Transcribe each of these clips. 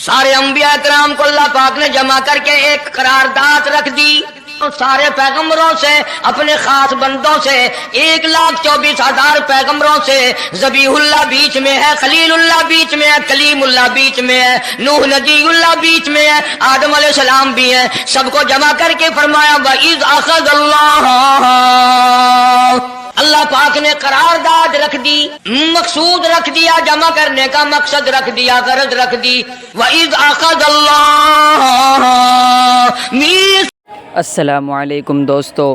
سارے انبیاء کرام کو اللہ پاک نے جمع کر کے ایک قرارداد رکھ دی، سارے پیغمبروں سے، اپنے خاص بندوں سے، 1,24,000 پیغمبروں سے، ذبیح اللہ بیچ میں ہے، خلیل اللہ بیچ میں ہے، کلیم اللہ بیچ میں ہے، نوح نجی اللہ بیچ میں ہے، آدم علیہ السلام بھی ہے، سب کو جمع کر کے فرمایا وَإِذْ أَخَذَ اللَّهُ، اللہ پاک نے قرارداد رکھ دی، مقصود رکھ دیا، جمع کرنے کا مقصد رکھ دیا، غرض رکھ دی، وَإِذْ أَخَذَ اللَّهُ السلام علیکم دوستو،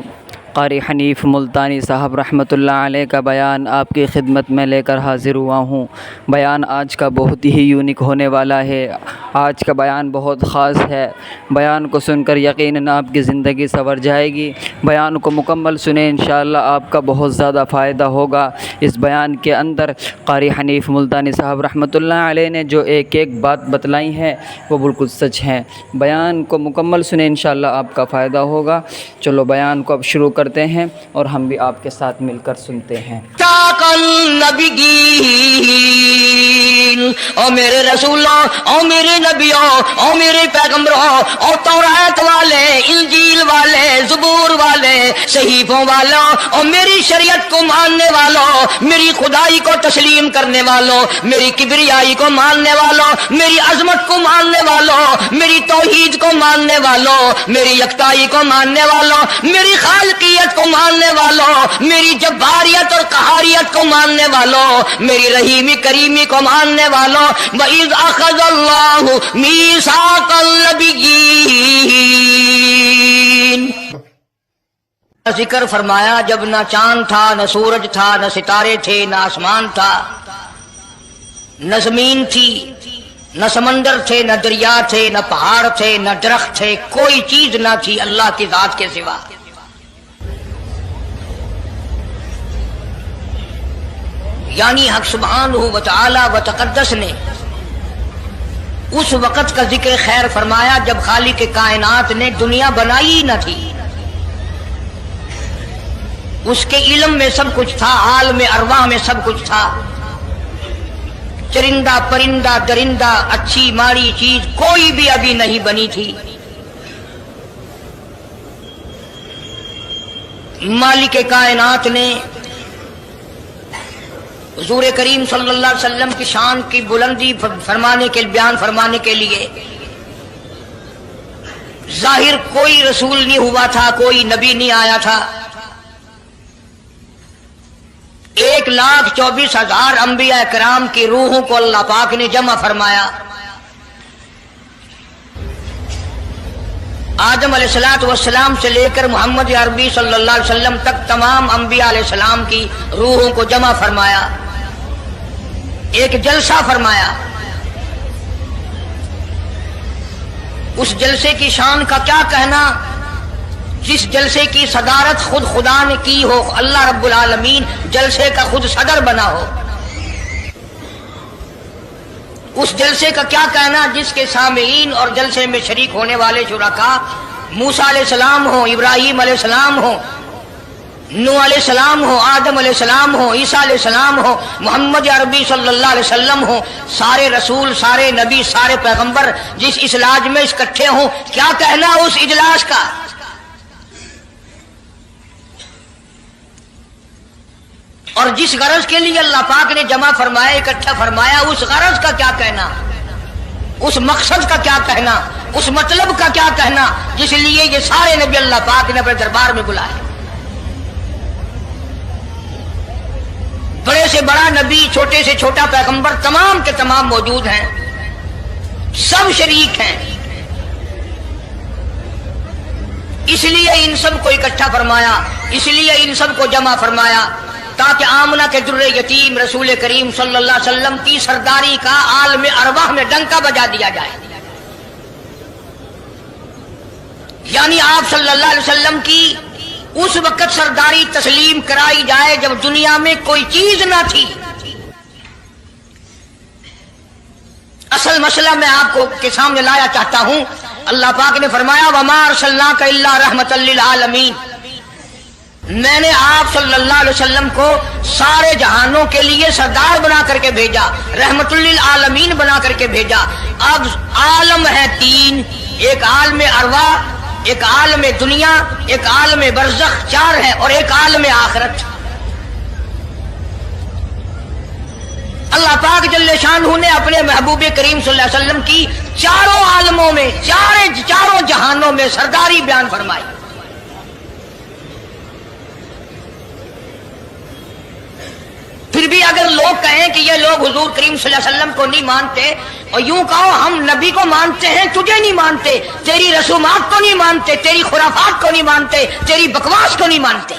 قاری حنیف ملتانی صاحب رحمۃ اللہ علیہ کا بیان آپ کی خدمت میں لے کر حاضر ہوا ہوں۔ بیان آج کا بہت ہی یونیک ہونے والا ہے، آج کا بیان بہت خاص ہے۔ بیان کو سن کر یقیناً آپ کی زندگی سنور جائے گی۔ بیان کو مکمل سنیں، انشاءاللہ آپ کا بہت زیادہ فائدہ ہوگا۔ اس بیان کے اندر قاری حنیف ملتانی صاحب رحمۃ اللہ علیہ نے جو ایک ایک بات بتلائی ہیں وہ بالکل سچ ہیں۔ بیان کو مکمل سنیں، انشاءاللہ آپ کا فائدہ ہوگا۔ چلو بیان کو اب شروع کرتے ہیں اور ہم بھی آپ کے ساتھ مل کر سنتے ہیں۔ او میرے رسولوں، او میرے نبیوں، او میرے پیغمبروں، او تورات والے، انجیل والے، زبور والے، صحیفوں والوں، او میری شریعت کو ماننے والوں، میری خدائی کو تسلیم کرنے والوں، میری کبریائی کو ماننے والوں، میری عظمت کو ماننے والوں، میری توحید کو ماننے والوں، میری یکتائی کو ماننے والوں، میری خالقیت کو ماننے والوں، میری جباریت اور قہاریت کو ماننے والوں، میری رحیمی کریمی کو ماننے والوں، وَإِذْ أَخَذَ اللَّهُ مِيثَاقَ النَّبِيِّينَ، ذکر فرمایا جب نہ چاند تھا، نہ سورج تھا، نہ ستارے تھے، نہ آسمان تھا، نہ زمین تھی، نہ سمندر تھے، نہ دریا تھے، نہ پہاڑ تھے، نہ درخت تھے، کوئی چیز نہ تھی اللہ کی ذات کے سوا۔ یعنی حق سبحانہ و تعالی و تقدس نے اس وقت کا ذکر خیر فرمایا جب خالق کائنات نے دنیا بنائی نہ تھی، اس کے علم میں سب کچھ تھا، عالم ارواح میں سب کچھ تھا، چرندہ پرندہ درندہ اچھی ماڑی چیز کوئی بھی ابھی نہیں بنی تھی۔ مالک کائنات نے حضور کریم صلی اللہ علیہ وسلم کی شان کی بلندی فرمانے کے بیان فرمانے کے لیے ظاہر کوئی رسول نہیں ہوا تھا، کوئی نبی نہیں آیا تھا، 1,24,000 انبیاء کرام کی روحوں کو اللہ پاک نے جمع فرمایا۔ آدم علیہ السلام سے لے کر محمد عربی صلی اللہ علیہ وسلم تک تمام انبیاء علیہ السلام کی روحوں کو جمع فرمایا، ایک جلسہ فرمایا۔ اس جلسے کی شان کا کیا کہنا، جس جلسے کی صدارت خود خدا نے کی ہو، اللہ رب العالمین جلسے کا خود صدر بنا ہو۔ اس جلسے کا کیا کہنا جس کے سامعین اور جلسے میں شریک ہونے والے شرکاء موسیٰ علیہ السلام ہو، ابراہیم علیہ السلام ہو، نوح علیہ السلام ہو، آدم علیہ السلام ہو، عیسیٰ علیہ السلام ہو، محمد عربی صلی اللہ علیہ وسلم ہو، سارے رسول، سارے نبی، سارے پیغمبر جس اجلاس میں اکٹھے ہوں، کیا کہنا اس اجلاس کا؟ اور جس غرض کے لیے اللہ پاک نے جمع فرمایا، اکٹھا فرمایا، اس غرض کا کیا کہنا، اس مقصد کا کیا کہنا، اس مطلب کا کیا کہنا جس لیے یہ سارے نبی اللہ پاک نے اپنے دربار میں بلائے۔ بڑے سے بڑا نبی، چھوٹے سے چھوٹا پیغمبر، تمام کے تمام موجود ہیں، سب شریک ہیں، اس لیے ان سب کو اکٹھا فرمایا، اس لیے ان سب کو جمع فرمایا تاکہ آمنہ کے در یتیم رسول کریم صلی اللہ علیہ وسلم کی سرداری کا عالم ارواح میں ڈنکا بجا دیا جائے۔ یعنی آپ صلی اللہ علیہ وسلم کی اس وقت سرداری تسلیم کرائی جائے جب دنیا میں کوئی چیز نہ تھی۔ اصل مسئلہ میں آپ کو کے سامنے لایا چاہتا ہوں، اللہ پاک نے فرمایا وَمَا أَرْسَلْنَاكَ إِلَّا رَحْمَةً لِّلْعَالَمِينَ، میں نے آپ صلی اللہ علیہ وسلم کو سارے جہانوں کے لیے سردار بنا کر کے بھیجا، رحمت للعالمین بنا کر کے بھیجا۔ اب عالم ہے تین، ایک عالم ارواح، ایک عالم دنیا، ایک عالم برزخ، چار ہے، اور ایک عالم آخرت۔ اللہ پاک جل شانہ نے اپنے محبوب کریم صلی اللہ علیہ وسلم کی چاروں عالموں میں، چاروں جہانوں میں سرداری بیان فرمائی۔ پھر بھی اگر لوگ کہیں کہ یہ لوگ حضور کریم صلی اللہ علیہ وسلم کو نہیں مانتے، اور یوں کہو ہم نبی کو مانتے ہیں، تجھے نہیں مانتے، تیری رسومات کو نہیں مانتے، تیری خرافات کو نہیں مانتے، تیری بکواس کو نہیں مانتے،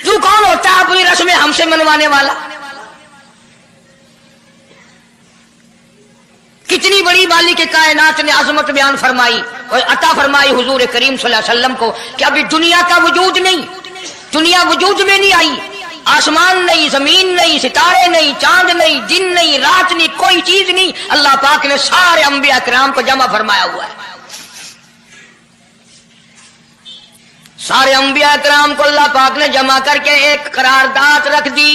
تو کون ہوتا ہے اپنی رسمیں ہم سے منوانے والا؟ کتنی بڑی مالک کائنات نے عظمت بیان فرمائی اور عطا فرمائی حضور کریم صلی اللہ علیہ وسلم کو کہ ابھی دنیا کا وجود نہیں، دنیا وجود میں نہیں آئی، آسمان نہیں، زمین نہیں، ستارے نہیں، چاند نہیں، دن نہیں، رات نہیں، کوئی چیز نہیں، اللہ پاک نے سارے انبیاء کرام کو جمع فرمایا ہوا ہے۔ سارے انبیاء کرام کو اللہ پاک نے جمع کر کے ایک قرارداد رکھ دی،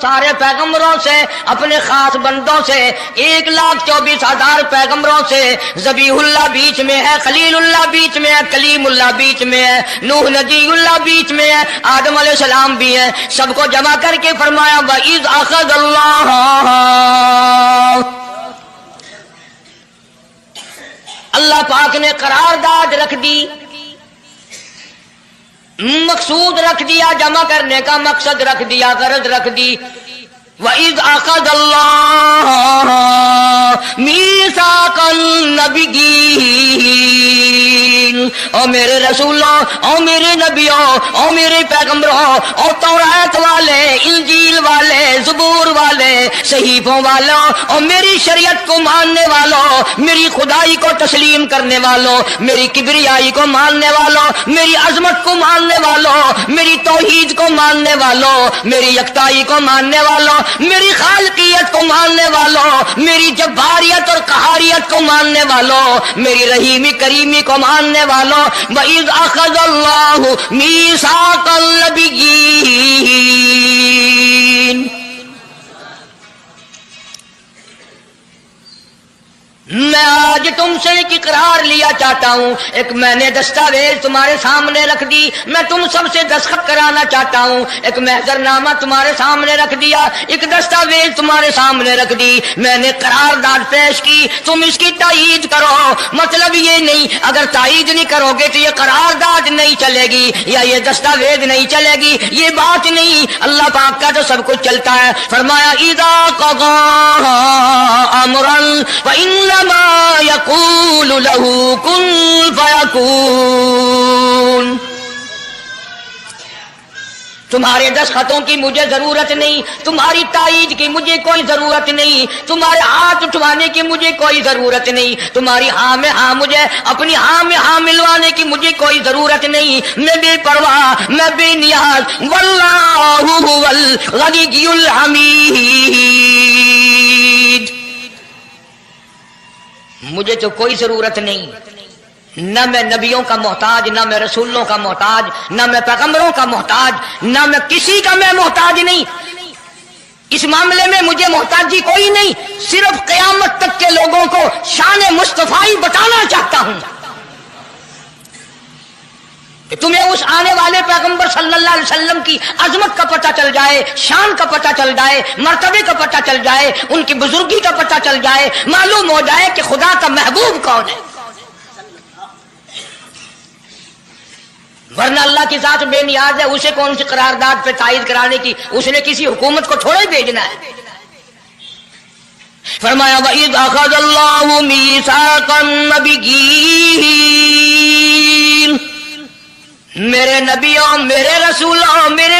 سارے پیغمبروں سے، اپنے خاص بندوں سے، 1,24,000 پیغمبروں سے، ذبیح اللہ بیچ میں ہے، خلیل اللہ بیچ میں ہے، کلیم اللہ بیچ میں ہے، نوح نجی اللہ بیچ میں ہے، آدم علیہ السلام بھی ہے، سب کو جمع کر کے فرمایا وَإِذْ أَخَذَ اللَّهُ، اللہ پاک نے قرارداد رکھ دی، مقصود رکھ دیا، جمع کرنے کا مقصد رکھ دیا، غرض رکھ دی۔ وَإِذْ أَخَذَ اللَّهُ مِيثَاقَ النَّبِيِّينَ، او میرے رسولوں، او میرے نبیوں، او میرے پیغمبروں، او تورات والے، انجیل والے، زبور والے، صحیفوں والوں، اور میری شریعت کو ماننے والوں، میری خدائی کو تسلیم کرنے والوں، میری کبریائی کو ماننے والوں، میری عظمت کو ماننے والوں، میری توحید کو ماننے والوں، میری یکتائی کو ماننے والوں، میری خالقیت کو ماننے والوں، میری جباریت اور قہاریت کو ماننے والوں، میری رحیمی کریمی کو ماننے والوں، وَإِذْ أَخَذَ اللَّهُ مِيثَاقَ النَّبِيِّينَ، میں آج تم سے ایک اقرار لیا چاہتا ہوں، ایک میں نے دستاویز تمہارے سامنے رکھ دی، میں تم سب سے دستخط کرانا چاہتا ہوں، ایک محضر نامہ تمہارے سامنے رکھ دیا، ایک دستاویز تمہارے سامنے رکھ دی، میں نے قرارداد پیش کی، تم اس کی تائید کرو۔ مطلب یہ نہیں اگر تائید نہیں کرو گے تو یہ قرارداد نہیں چلے گی یا یہ دستاویز نہیں چلے گی، یہ بات نہیں، اللہ پاک کا تو سب کچھ چلتا ہے۔ فرمایا اذا قضى امرا فانما يقول له كن فيكون، تمہارے دستخطوں کی مجھے ضرورت نہیں، تمہاری تائید کی مجھے کوئی ضرورت نہیں، تمہارے ہاتھ اٹھوانے کی مجھے کوئی ضرورت نہیں، تمہاری ہاں میں ہاں مجھے اپنی ہاں میں ہاں ملوانے کی مجھے کوئی ضرورت نہیں، میں بے پرواہ، میں بے نیاز، واللہ هو الغنی الحمید، مجھے تو کوئی ضرورت نہیں، نہ میں نبیوں کا محتاج، نہ میں رسولوں کا محتاج، نہ میں پیغمبروں کا محتاج، نہ میں کسی کا میں محتاج نہیں، اس معاملے میں مجھے محتاجی کوئی نہیں، صرف قیامت تک کے لوگوں کو شان مصطفی بتانا چاہتا ہوں کہ تمہیں اس آنے والے پیغمبر صلی اللہ علیہ وسلم کی عظمت کا پتہ چل جائے، شان کا پتہ چل جائے، مرتبے کا پتہ چل جائے، ان کی بزرگی کا پتہ چل جائے، معلوم ہو جائے کہ خدا کا محبوب کون ہے۔ ورنہ اللہ کی ذات بے نیاز ہے، اسے کون سی قرارداد پہ تائید کرانے کی، اس نے کسی حکومت کو تھوڑا ہی بھیجنا ہے۔ فرمایا وَإِذْ أَخَذَ اللَّهُ مِيثَاقَ النَّبِيِّينَ، میرے نبیوں، میرے رسولوں، میرے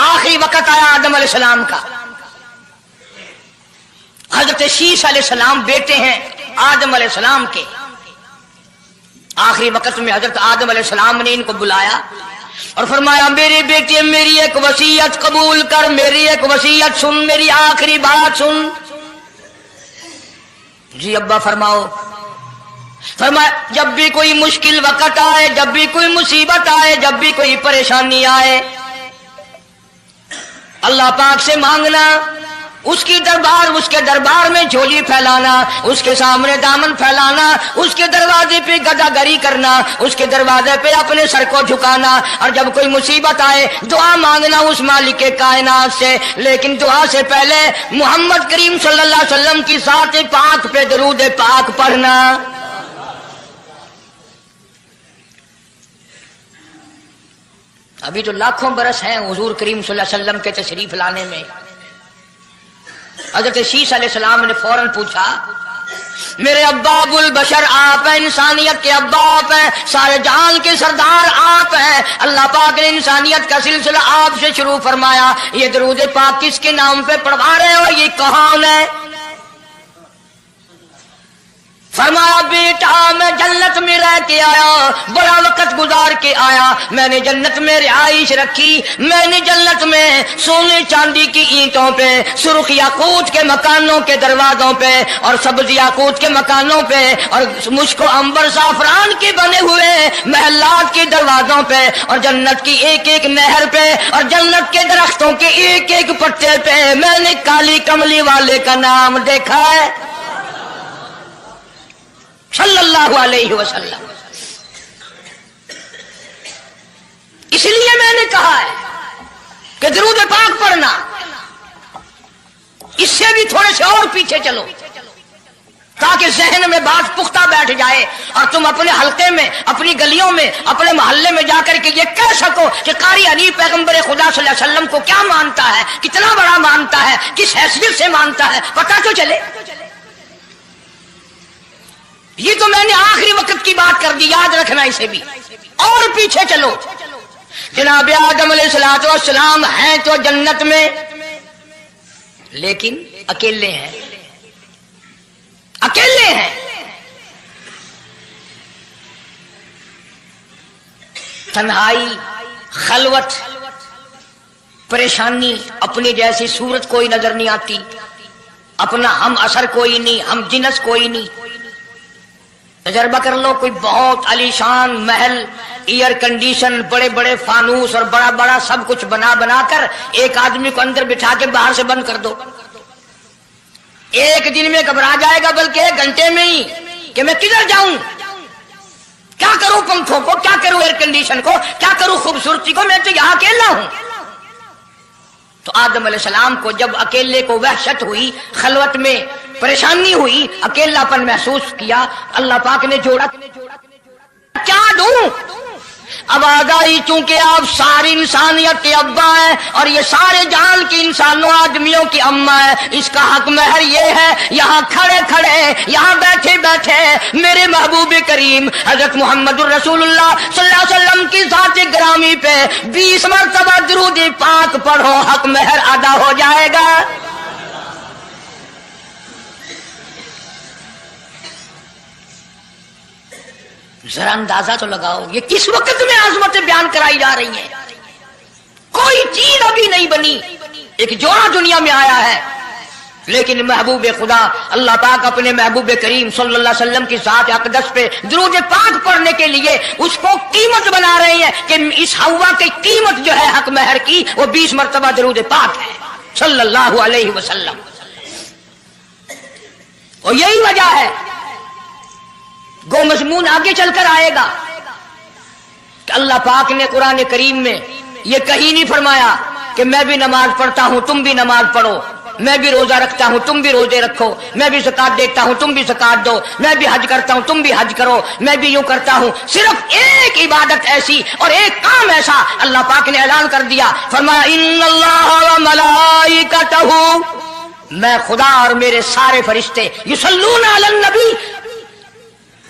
آخری وقت آیا آدم علیہ السلام کا. حضرت شیش علیہ السلام بیٹے ہیں آدم علیہ السلام کے. آخری وقت میں حضرت آدم علیہ السلام نے ان کو بلایا اور فرمایا میری بیٹی میری ایک وصیت قبول کر, میری ایک وصیت سن, میری آخری بات سن. جی ابا فرماؤ. فرمایا جب بھی کوئی مشکل وقت آئے, جب بھی کوئی مصیبت آئے, جب بھی کوئی پریشانی آئے, اللہ پاک سے مانگنا, اس کے دربار میں جھولی پھیلانا, اس کے سامنے دامن پھیلانا, اس کے دروازے پہ گدا گری کرنا, اس کے دروازے پہ اپنے سر کو جھکانا, اور جب کوئی مصیبت آئے دعا مانگنا اس مالک کائنات سے. لیکن دعا سے پہلے محمد کریم صلی اللہ علیہ وسلم کی ذات پاک پہ درود پاک پڑھنا. ابھی تو لاکھوں برس ہیں حضور کریم صلی اللہ علیہ وسلم کے تشریف لانے میں. حضرت شیش علیہ السلام نے فوراً پوچھا میرے ابا ابو البشر آپ ہیں, انسانیت کے ابا آپ ہیں, سارے جہان کے سردار آپ ہیں. اللہ پاک نے انسانیت کا سلسلہ آپ سے شروع فرمایا. یہ درود پاک کس کے نام پہ پڑھوا رہے ہو, یہ کون ہے؟ فرمایا بیٹا میں جنت میں رہ کے آیا, بڑا وقت گزار کے آیا, میں نے جنت میں رہائش رکھی, میں نے جنت میں سونے چاندی کی اینٹوں پہ, سرخ یاقوت کے مکانوں کے دروازوں پہ, اور سبز یاقوت کے مکانوں پہ, اور مشک و عنبر زعفران کے بنے ہوئے محلات کے دروازوں پہ, اور جنت کی ایک ایک نہر پہ, اور جنت کے درختوں کے ایک ایک پتے پہ میں نے کالی کملی والے کا نام دیکھا ہے صلی اللہ علیہ وسلم. اس لیے میں نے کہا ہے کہ درود پاک پڑھنا, اس سے بھی تھوڑے سے اور پیچھے چلو تاکہ ذہن میں بات پختہ بیٹھ جائے, اور تم اپنے حلقے میں, اپنی گلیوں میں, اپنے محلے میں جا کر کے یہ کہہ سکو کہ قاری حنیف پیغمبر خدا صلی اللہ علیہ وسلم کو کیا مانتا ہے, کتنا بڑا مانتا ہے, کس حیثیت سے مانتا ہے, پتہ تو چلے. یہ تو میں نے آخری وقت کی بات کر دی, یاد رکھنا اسے بھی. اور پیچھے چلو, جناب آدم علیہ السلام ہیں تو جنت میں, لیکن اکیلے ہیں, اکیلے ہیں. تنہائی, خلوت, پریشانی, اپنی جیسی صورت کوئی نظر نہیں آتی, اپنا ہم اثر کوئی نہیں, ہم جنس کوئی نہیں. تجربہ کر لو, کوئی بہت عالیشان محل, ایئر کنڈیشن, بڑے بڑے فانوس اور بڑا بڑا سب کچھ بنا بنا کر ایک آدمی کو اندر بٹھا کے باہر سے بند کر دو, ایک دن میں گھبرا جائے گا, بلکہ ایک گھنٹے میں ہی, کہ میں کدھر جاؤں, کیا کروں پنکھوں کو, کیا کروں ایئر کنڈیشن کو, کیا کروں خوبصورتی کو, میں تو یہاں اکیلا ہوں. تو آدم علیہ السلام کو جب اکیلے کو وحشت ہوئی, خلوت میں پریشانی ہوئی, اکیلا پن محسوس کیا, اللہ پاک نے جوڑا, کیا دوں؟ اب آگاہی چونکہ آپ ساری انسانیت کے ابا ہیں اور یہ سارے جہان کی انسانوں آدمیوں کی اماں ہے, اس کا حق مہر یہ ہے یہاں کھڑے کھڑے, یہاں بیٹھے بیٹھے میرے محبوب کریم حضرت محمد الرسول اللہ صلی اللہ علیہ وسلم کی ذات گرامی پہ 20 مرتبہ درود پاک پڑھو, حق مہر ادا ہو جائے گا. ذرا اندازہ تو لگاؤ یہ کس وقت میں عظمتیں بیان کرائی جا رہی ہیں. کوئی چیز ابھی نہیں بنی, ایک جوڑا دنیا میں آیا ہے, لیکن محبوب خدا اللہ پاک اپنے محبوب کریم صلی اللہ علیہ وسلم کی ذات اقدس پہ درود پاک پڑھنے کے لیے اس کو قیمت بنا رہے ہیں کہ اس ہوا کی قیمت جو ہے حق مہر کی وہ 20 مرتبہ درود پاک ہے صلی اللہ علیہ وسلم. اور یہی وجہ ہے, گو مضمون آگے چل کر آئے گا کہ اللہ پاک نے قرآن کریم میں یہ کہیں نہیں فرمایا کہ میں بھی نماز پڑھتا ہوں تم بھی نماز پڑھو, میں بھی روزہ رکھتا ہوں تم بھی روزے رکھو, میں بھی زکات دیتا ہوں تم بھی زکات دو, میں بھی حج کرتا ہوں تم بھی حج کرو, میں بھی یوں کرتا ہوں. صرف ایک عبادت ایسی اور ایک کام ایسا اللہ پاک نے اعلان کر دیا, فرمایا ان اللہ و ملائکتہ, میں خدا اور میرے سارے فرشتے یصلون علی النبی,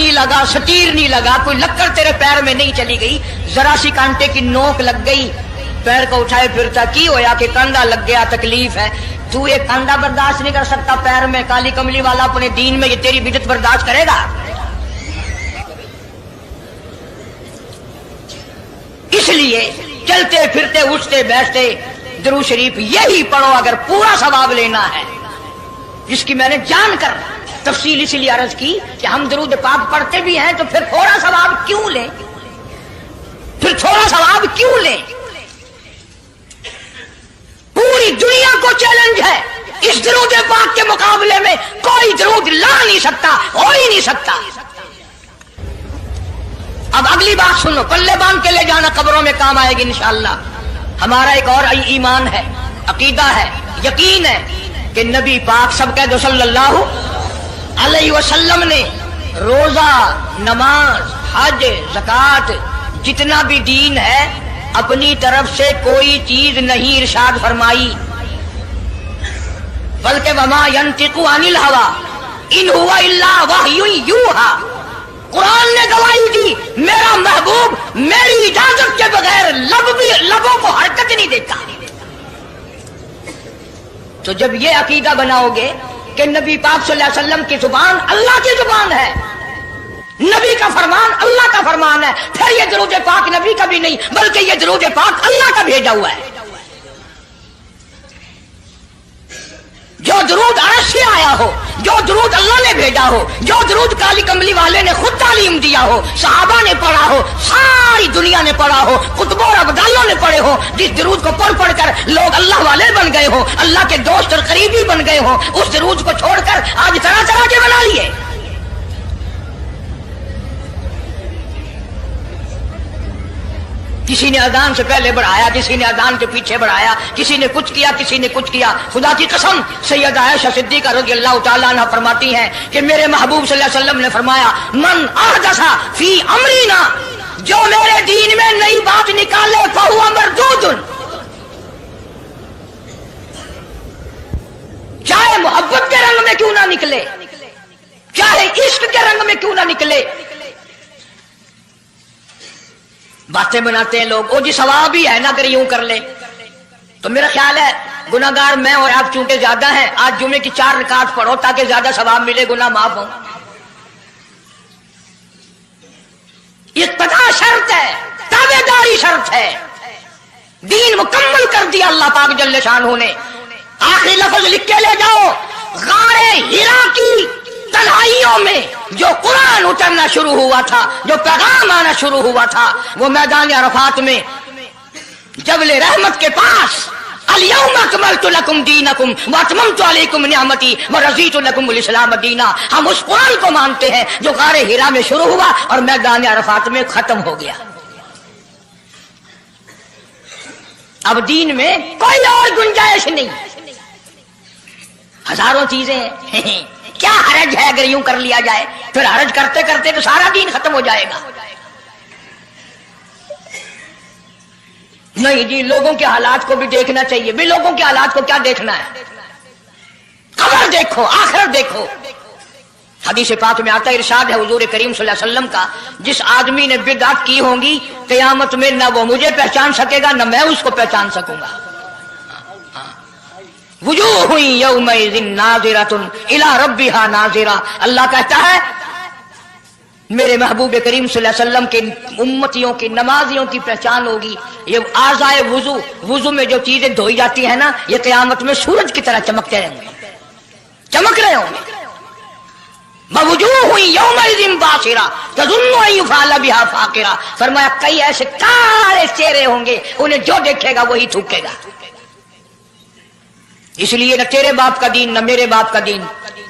نہیں لگا, سٹیر نہیں لگا, کوئی لکڑ تیرے پیر میں نہیں چلی گئی, ذرا سی کانٹے کی نوک لگ گئی, پیر کو اٹھائے پھرتا کی ہویا کہ کانڈا لگ گیا, تکلیف ہے, تو یہ کانڈا برداشت نہیں کر سکتا پیر میں, کالی کملی والا اپنے دین میں یہ تیری بدعت برداشت کرے گا؟ اس لیے چلتے پھرتے اٹھتے بیٹھتے درود شریف یہی پڑھو اگر پورا ثواب لینا ہے, جس کی میں نے جان کر تفصیل اس لیے عرض کی کہ ہم درود پاک پڑھتے بھی ہیں تو پھر تھوڑا ثواب کیوں لیں, پھر تھوڑا ثواب کیوں لیں؟ پوری دنیا کو چیلنج ہے, اس درود پاک کے مقابلے میں کوئی درود لا نہیں سکتا, ہو ہی نہیں سکتا. اب اگلی بات سنو, پلے باندھ کے لے جانا قبروں میں کام آئے گی انشاءاللہ. ہمارا ایک اور ایمان ہے, عقیدہ ہے, یقین ہے کہ نبی پاک سب کہہ دو صلی اللہ علیہ وسلم نے روزہ, نماز, حج, زکوٰۃ, جتنا بھی دین ہے اپنی طرف سے کوئی چیز نہیں ارشاد فرمائی, بلکہ وما ينطق عن الهوى ان هو الا وحی یوحی. قرآن نے گواہی دی میرا محبوب میری اجازت کے بغیر لبوں کو حرکت نہیں دیتا. تو جب یہ عقیدہ بناؤ گے کہ نبی پاک صلی اللہ علیہ وسلم کی زبان اللہ کی زبان ہے, نبی کا فرمان اللہ کا فرمان ہے, پھر یہ درود پاک نبی کا بھی نہیں بلکہ یہ درود پاک اللہ کا بھیجا ہوا ہے. جو درود عرش سے آیا ہو, جو درود اللہ نے بھیجا ہو, جو درود کالی کملی والے نے خود تعلیم دیا ہو, صحابہ نے پڑھا ہو, ساری دنیا نے پڑھا ہو, قطبوں اور ابدالوں نے پڑھے ہو, جس درود کو پڑھ پڑھ کر لوگ اللہ والے بن گئے ہو, اللہ کے دوست اور قریبی بن گئے ہو, اس درود کو چھوڑ کر آج طرح طرح کے بنا لیے. کسی نے اذان سے پہلے بڑھایا, کسی نے اذان کے پیچھے بڑھایا, کسی نے کچھ کیا, کسی نے کچھ کیا. خدا کی قسم سیدہ عائشہ صدیقہ رضی اللہ تعالیٰ عنہ فرماتی ہیں کہ میرے محبوب صلی اللہ علیہ وسلم نے فرمایا من احدث فی امرنا, جو میرے دین میں نئی بات نکالے فہو مردود, چاہے محبت کے رنگ میں کیوں نہ نکلے, چاہے عشق کے رنگ میں کیوں نہ نکلے. باتیں بناتے ہیں لوگ, او جی ثواب ہی ہے نا اگر یوں کر لے. تو میرا خیال ہے گناہگار میں اور آپ چونکہ زیادہ ہیں, آج جمعے کی 4 رکعت پڑھو تاکہ زیادہ ثواب ملے, گناہ معاف ہوں. اقتداء شرط ہے, تابعداری شرط ہے. دین مکمل کر دیا اللہ پاک جل شانہ نے. آخری لفظ لکھ کے لے جاؤ, غار حرا کی تنہائیوں میں جو قرآن اترنا شروع ہوا تھا, جو پیغام آنا شروع ہوا تھا, وہ میدان عرفات میں جبل رحمت کے پاس الیوم اکملت لکم دینکم واتممت علیکم نعمتی ورضیت لکم الاسلام دینا. ہم اس قرآن کو مانتے ہیں جو غار حرا میں شروع ہوا اور میدان عرفات میں ختم ہو گیا. اب دین میں کوئی اور گنجائش نہیں, ہزاروں چیزیں ہیں. کیا حرج ہے اگر یوں کر لیا جائے, پھر حرج کرتے کرتے تو سارا دین ختم ہو جائے گا. نہیں جی, لوگوں کے حالات کو بھی دیکھنا چاہیے. بھی لوگوں کے حالات کو کیا دیکھنا ہے, قبر دیکھو, آخرت دیکھو. حدیث پاک میں آتا ہے, ارشاد ہے حضور کریم صلی اللہ علیہ وسلم کا, جس آدمی نے بدعت کی ہوں گی قیامت میں نہ وہ مجھے پہچان سکے گا نہ میں اس کو پہچان سکوں گا. وجوہ یومئذ ناظرۃ الی ربھا ناظرہ. اللہ کہتا ہے میرے محبوب کریم صلی اللہ علیہ وسلم کے امتیوں کی, نمازیوں کی پہچان ہوگی. یہ اعضائے وضو, وضو میں جو چیزیں دھوئی جاتی ہیں نا, یہ قیامت میں سورج کی طرح چمکتے رہیں گے, چمک رہے ہوں گے. وجوہ یومئذ باسرہ تظن ان یفعل بها فاقرہ. فرمایا کئی ایسے کالے چہرے ہوں گے, انہیں جو دیکھے گا وہی تھوکے گا. اس لیے نہ تیرے باپ کا دین نہ میرے باپ کا دین,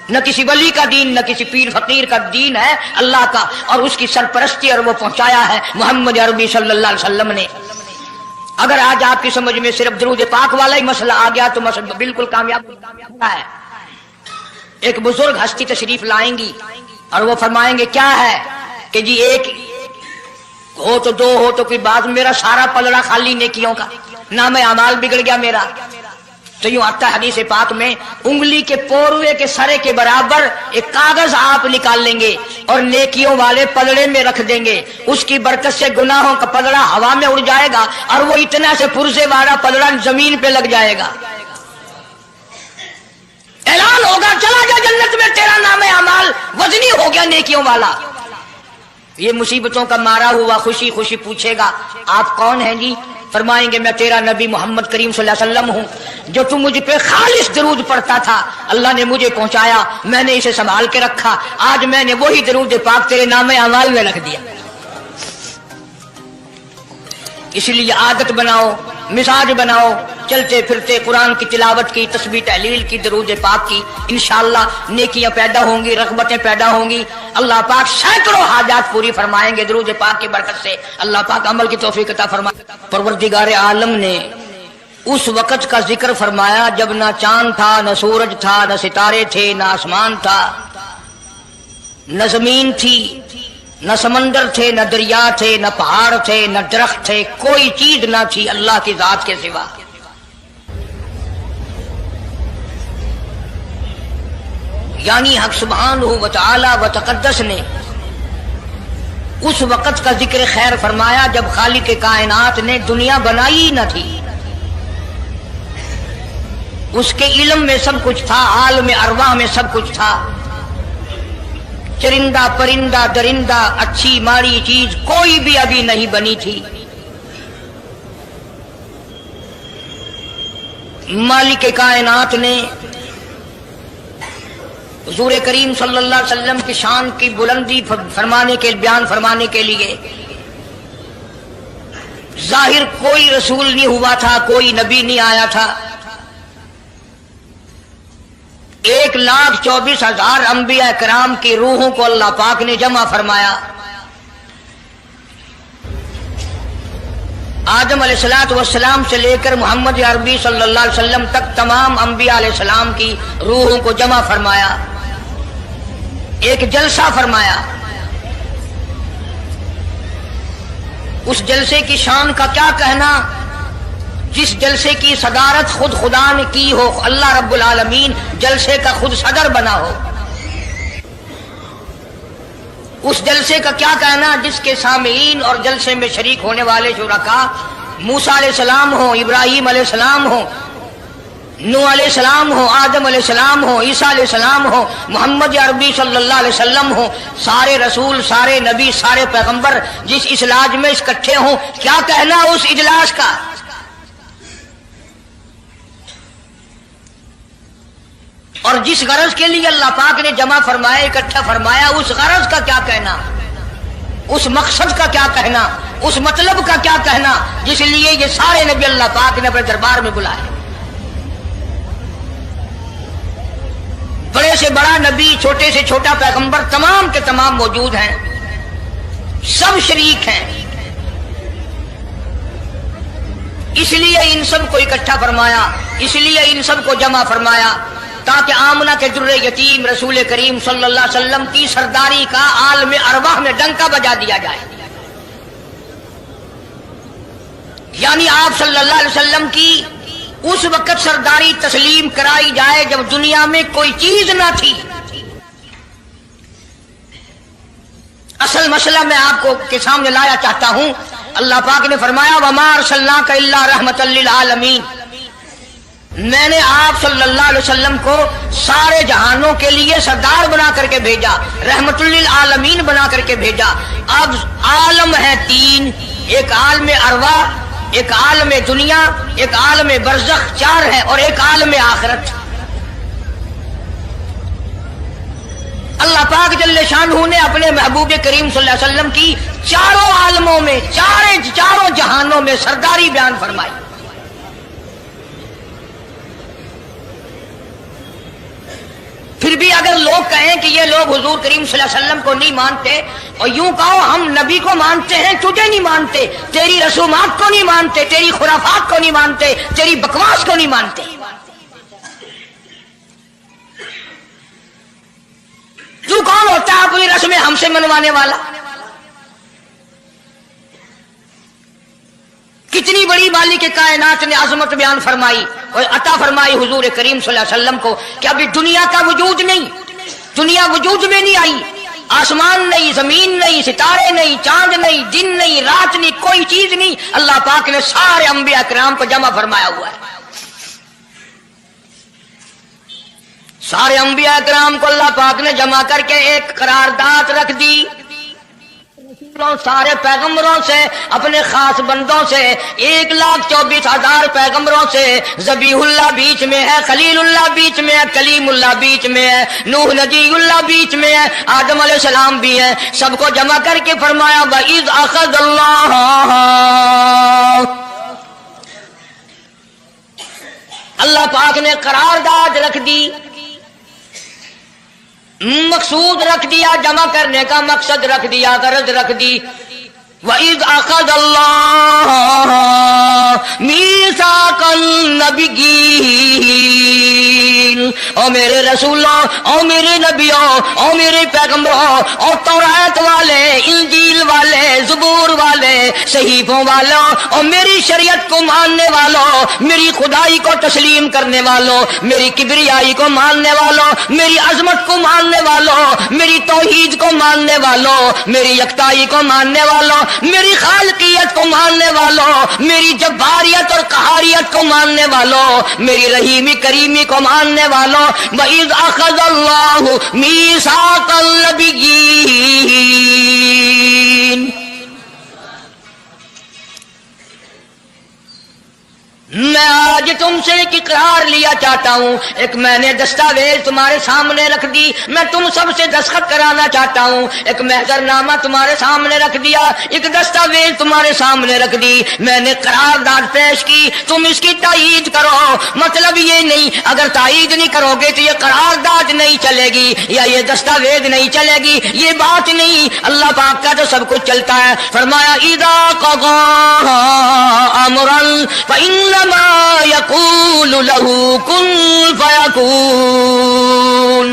نہ کسی ولی کا دین نہ کسی پیر فقیر کا دین ہے, اللہ کا, اور اس کی سرپرستی اور وہ پہنچایا ہے محمد عربی صلی اللہ علیہ وسلم نے. اگر آج آپ کی سمجھ میں صرف درود پاک والا ہی مسئلہ آ گیا تو مسئلہ بالکل کامیاب ہے. ایک بزرگ ہستی تشریف لائیں گی اور وہ فرمائیں گے کیا ہے کہ جی ایک ہو تو دو ہو تو کوئی بات, میرا سارا پلڑا خالی نیکیوں کا, نام اعمال بگڑ گیا میرا. تو یوں آتا ہے حدیث پاک میں، انگلی کے پوروے کے سرے کے برابر ایک کاغذ آپ نکال لیں گے اور نیکیوں والے پلڑے میں رکھ دیں گے، اس کی برکت سے گناہوں کا پلڑا ہوا میں اڑ جائے گا اور وہ اتنا سے پرزے والا پلڑا زمین پہ لگ جائے گا۔ اعلان ہوگا چلا گیا جنت میں تیرا نام اعمال وزنی ہو گیا نیکیوں والا۔ یہ مصیبتوں کا مارا ہوا خوشی خوشی پوچھے گا آپ کون ہیں جی؟ فرمائیں گے میں تیرا نبی محمد کریم صلی اللہ علیہ وسلم ہوں، جو تم مجھ پہ خالص درود پڑھتا تھا، اللہ نے مجھے پہنچایا، میں نے اسے سنبھال کے رکھا، آج میں نے وہی درود پاک تیرے نام اعمال میں رکھ دیا۔ اس لیے عادت بناؤ، مزاج بناؤ، چلتے پھرتے قرآن کی تلاوت کی، تسبیح تحلیل کی، درود پاک کی، انشاءاللہ نیکیاں پیدا ہوں گی، رغبتیں پیدا ہوں گی، اللہ پاک سینکڑوں حاجات پوری فرمائیں گے درود پاک کی برکت سے، اللہ پاک عمل کی توفیق عطا فرمائے۔ پروردگار عالم نے اس وقت کا ذکر فرمایا جب نہ چاند تھا، نہ سورج تھا، نہ ستارے تھے، نہ آسمان تھا، نہ زمین تھی، نہ سمندر تھے، نہ دریا تھے، نہ پہاڑ تھے، نہ درخت تھے، کوئی چیز نہ تھی اللہ کی ذات کے سوا۔ یعنی حق سبحانہ و تعالی و تقدس نے اس وقت کا ذکر خیر فرمایا جب خالق کائنات نے دنیا بنائی نہ تھی، اس کے علم میں سب کچھ تھا، عالم ارواح میں سب کچھ تھا، چرندہ پرندہ درندہ اچھی ماڑی چیز کوئی بھی ابھی نہیں بنی تھی۔ مالک کائنات نے حضور کریم صلی اللہ علیہ وسلم کی شان کی بلندی بیان فرمانے کے لیے ظاہر کوئی رسول نہیں ہوا تھا، کوئی نبی نہیں آیا تھا، 1,24,000 انبیاء کرام کی روحوں کو اللہ پاک نے جمع فرمایا۔ آدم علیہ السلام سے لے کر محمد عربی صلی اللہ علیہ وسلم تک تمام انبیاء علیہ السلام کی روحوں کو جمع فرمایا، ایک جلسہ فرمایا۔ اس جلسے کی شان کا کیا کہنا، جس جلسے کی صدارت خود خدا نے کی ہو، اللہ رب العالمین جلسے کا خود صدر بنا ہو۔ اس جلسے کا کیا کہنا جس کے سامعین اور جلسے میں شریک ہونے والے شرکاء موسیٰ علیہ السلام ہو، ابراہیم علیہ السلام ہو، نوح علیہ السلام ہو، آدم علیہ السلام ہو، عیسیٰ علیہ السلام ہو، محمد عربی صلی اللہ علیہ وسلم ہو، سارے رسول، سارے نبی، سارے پیغمبر جس اجلاس میں اکٹھے ہوں، کیا کہنا اس اجلاس کا؟ اور جس غرض کے لیے اللہ پاک نے جمع فرمایا، اکٹھا فرمایا، اس غرض کا کیا کہنا، اس مقصد کا کیا کہنا، اس مطلب کا کیا کہنا جس لیے یہ سارے نبی اللہ پاک نے اپنے دربار میں بلائے۔ بڑے سے بڑا نبی، چھوٹے سے چھوٹا پیغمبر، تمام کے تمام موجود ہیں، سب شریک ہیں، اس لیے ان سب کو اکٹھا فرمایا، اس لیے ان سب کو جمع فرمایا تاکہ آمنہ کے در یتیم رسول کریم صلی اللہ علیہ وسلم کی سرداری کا عالم ارواح میں ڈنکا بجا دیا جائے۔ یعنی آپ صلی اللہ علیہ وسلم کی اس وقت سرداری تسلیم کرائی جائے جب دنیا میں کوئی چیز نہ تھی۔ اصل مسئلہ میں آپ کو کے سامنے لایا چاہتا ہوں، اللہ پاک نے فرمایا وَمَا أَرْسَلْنَاكَ إِلَّا رَحْمَةً لِّلْعَالَمِينَ، میں نے آپ صلی اللہ علیہ وسلم کو سارے جہانوں کے لیے سردار بنا کر کے بھیجا، رحمت للعالمین بنا کر کے بھیجا۔ اب عالم ہے تین، ایک عالم ارواح، ایک عالم دنیا، ایک عالم برزخ، چار ہے، اور ایک عالم آخرت۔ اللہ پاک جل شانہ نے اپنے محبوب کریم صلی اللہ علیہ وسلم کی چاروں عالموں میں، چاروں جہانوں میں سرداری بیان فرمائی۔ پھر بھی اگر لوگ کہیں کہ یہ لوگ حضور کریم صلی اللہ علیہ وسلم کو نہیں مانتے، اور یوں کہو ہم نبی کو مانتے ہیں، تجھے نہیں مانتے، تیری رسومات کو نہیں مانتے، تیری خرافات کو نہیں مانتے، تیری بکواس کو نہیں مانتے، تو کون ہوتا ہے اپنی رسمیں ہم سے منوانے والا؟ کتنی بڑی مالک کائنات نے عظمت بیان فرمائی، عطا فرمائی حضور کریم صلی اللہ علیہ وسلم کو کہ ابھی دنیا کا وجود نہیں، دنیا وجود میں نہیں آئی، آسمان نہیں، زمین نہیں، ستارے نہیں، چاند نہیں، دن نہیں، رات نہیں، کوئی چیز نہیں، اللہ پاک نے سارے انبیاء کرام کو جمع فرمایا ہوا ہے۔ سارے انبیاء کرام کو اللہ پاک نے جمع کر کے ایک قرارداد رکھ دی، سارے پیغمبروں سے، اپنے خاص بندوں سے، 1,24,000 پیغمبروں سے، ذبیح اللہ بیچ میں ہے، خلیل اللہ بیچ میں ہے، کلیم اللہ بیچ میں ہے، نوح نجی اللہ بیچ میں ہے، آدم علیہ السلام بھی ہے، سب کو جمع کر کے فرمایا وَإِذْ أَخَذَ اللَّهُ، اللہ پاک نے قرارداد رکھ دی، مقصود رکھ دیا، جمع کرنے کا مقصد رکھ دیا، غرض رکھ دی۔ وَإِذْ أَخَذَ اللَّهُ مِيثَاقَ النَّبِيِّينَ، او میرے رسولوں، او میرے نبیوں، او میرے پیغمبروں، او تورات والے، انجیل والے، زبور والے، صحیفوں والوں، اور میری شریعت کو ماننے والوں، میری خدائی کو تسلیم کرنے والوں، میری کبریائی کو ماننے والوں، میری عظمت کو ماننے والوں، میری توحید کو ماننے والوں، میری یکتائی کو ماننے والوں، میری خالقیت کو ماننے والوں، میری جباریت اور قہاریت کو ماننے والوں، میری رحیمی کریمی کو ماننے والوں، وَإِذْ أَخَذَ اللَّهُ مِيثَاقَ النَّبِيِّينَ، میں آج تم سے ایک اقرار لیا چاہتا ہوں، ایک میں نے دستاویز تمہارے سامنے رکھ دی، میں تم سب سے دستخط کرانا چاہتا ہوں، ایک محضر نامہ تمہارے سامنے رکھ دیا، ایک دستاویز تمہارے سامنے رکھ دی، میں نے قرارداد پیش کی، تم اس کی تائید کرو۔ مطلب یہ نہیں اگر تائید نہیں کرو گے تو یہ قرارداد نہیں چلے گی یا یہ دستاویز نہیں چلے گی، یہ بات نہیں، اللہ پاک کا تو سب کچھ چلتا ہے۔ فرمایا اذا قضى امرا فانما يقول له كن فيكون،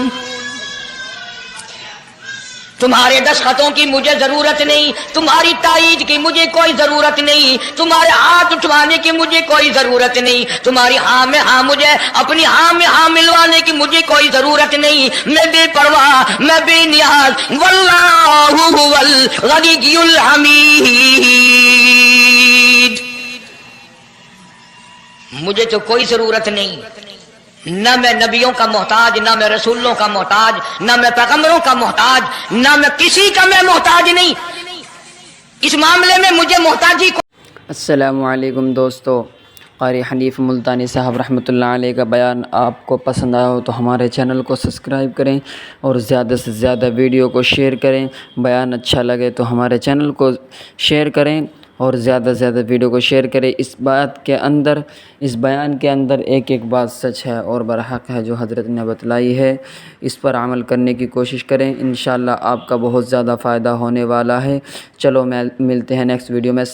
تمہارے دستخطوں کی مجھے ضرورت نہیں، تمہاری تائید کی مجھے کوئی ضرورت نہیں، تمہارے ہاتھ اٹھوانے کی مجھے کوئی ضرورت نہیں، تمہاری ہاں میں ہاں مجھے اپنی ہاں میں ہاں ملوانے کی مجھے کوئی ضرورت نہیں، میں بے پرواہ، میں بے نیاز، واللہ هو الغنی الحمید، مجھے تو کوئی ضرورت نہیں، نہ میں نبیوں کا محتاج، نہ میں رسولوں کا محتاج، نہ میں پیغمبروں کا محتاج، نہ میں کسی کا میں محتاج نہیں، اس معاملے میں مجھے محتاجی کو۔ السلام علیکم دوستو، قاری حنیف ملتانی صاحب رحمۃ اللہ علیہ کا بیان آپ کو پسند آیا ہو تو ہمارے چینل کو سبسکرائب کریں اور زیادہ سے زیادہ ویڈیو کو شیئر کریں، بیان اچھا لگے تو ہمارے چینل کو شیئر کریں اور زیادہ سے زیادہ ویڈیو کو شیئر کریں۔ اس بیان کے اندر ایک ایک بات سچ ہے اور برحق ہے جو حضرت نے بتلائی ہے، اس پر عمل کرنے کی کوشش کریں، انشاءاللہ آپ کا بہت زیادہ فائدہ ہونے والا ہے۔ چلو ملتے ہیں نیکسٹ ویڈیو میں۔